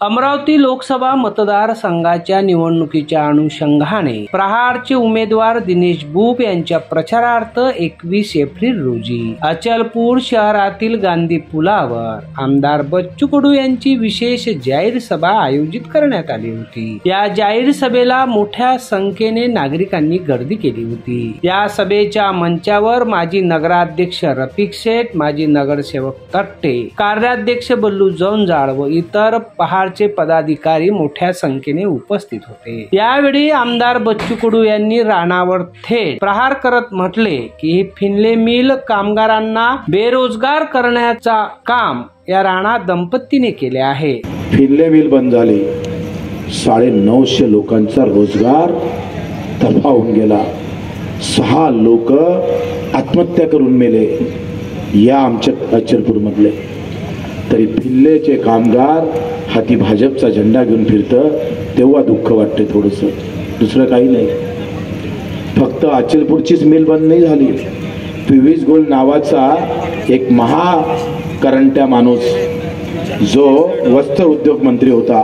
अमरावती लोकसभा मतदारसंघाच्या निवडणुकीच्या अनुषंगाने प्रहारचे उमेदवार दिनेश बुप यांच्या प्रचारार्थ 21 एप्रिल रोजी अचलपूर शहरातील गांधी पुलावर आमदार बच्चू कडू यांची विशेष जाहीर सभा आयोजित करण्यात आली होती। या जाहीर सभेला मोठ्या संख्येने नागरिकांनी गर्दी केली होती। या सभेच्या मंचावर माजी नगराध्यक्ष रफिक शेठ, माजी नगरसेवक तट्टे, कार्याध्यक्ष बल्लू जौनजाळ व इतर पहाड पदाधिकारी मोठ्या संख्येने उपस्थित होते। यावेळी आमदार बच्चू कडू यांनी राणावर थेट प्रहार करत म्हटले की फिनले मिल कामगारांना बेरोजगार करण्याचा काम या राणा दंपतीने केले आहे। फिनले मिल बंद झाले, 950 लोकांचा रोजगार तफावून गेला, 6 लोक आत्महत्या करून मेले या आमच्या अचलपूर मधले। तरी फिनलेचे कामगार हाती भाजपचा झेंडा घेऊन फिरतं तेव्हा दुःख वाटते थोडंसं, दुसरं काही नाही। फक्त अचलपूरचीच मिल बंद नाही झाली, पियुष गोयल नावाचा एक महाकरंट्या माणूस जो वस्त्र उद्योग मंत्री होता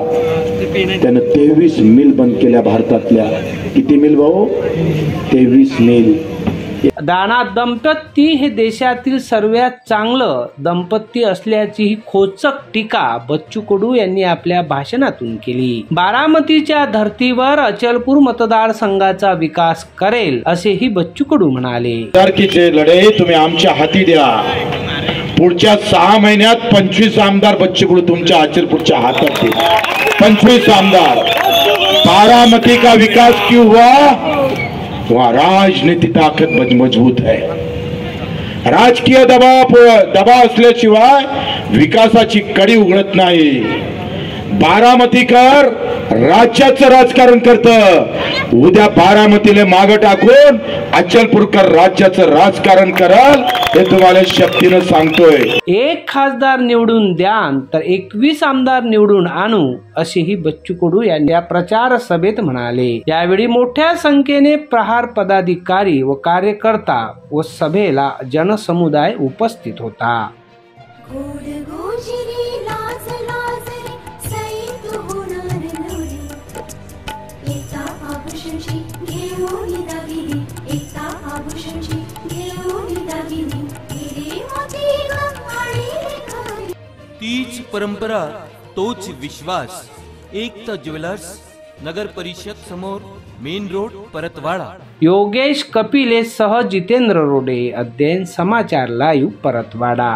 त्याने 23 मिल बंद केल्या भारतातल्या। किती मिल भाऊ? 23 मिल। राणा दंपती हे देशातील सर्वात चांगलं दंपती असल्याची खोचक टीका बच्चू कडू यांनी आपल्या भाषणातून केली। बारामतीच्या धर्तीवर अचलपूर मतदारसंघाचा विकास करेल असेही बच्चू कडू म्हणाले। आमदारकीचे लढे तुम्ही आमच्या हाती द्या, पुढच्या 6 महिन्यात 25 आमदार बच्चू कडू तुमच्या अचलपूरच्या हातात देईल। 25 आमदार। बारामती का विकास क्यों हुआ? वहाँ राजनीति ताकत मजबूत है। राजकीय दबाव असल्याशिवाय विकासाची कडी उघडत नाही। बारामतीकर राज्याचं राजकारण करत, उद्या बारामतीला मागे टाकून अचलपूरकर राज्याचं राजकारण करल हे तुम्हाला शक्तीने सांगतोय। 1 खासदार निवडून द्यान तर 21 आमदार निवडून आणू असेही बच्चू कडू यांनी प्रचार सभेत म्हणाले। यावेळी मोठ्या संख्येने प्रहार पदाधिकारी व कार्यकर्ता व सभेला जनसमुदाय उपस्थित होता। तीच परंपरा, तोच विश्वास। एकता ज्वेलर्स, नगर परिषद समोर, मेन रोड, परतवाडा। योगेश कपिले सह जितेंद्र रोडे, अध्ययन समाचार लाईव्ह, परतवाडा।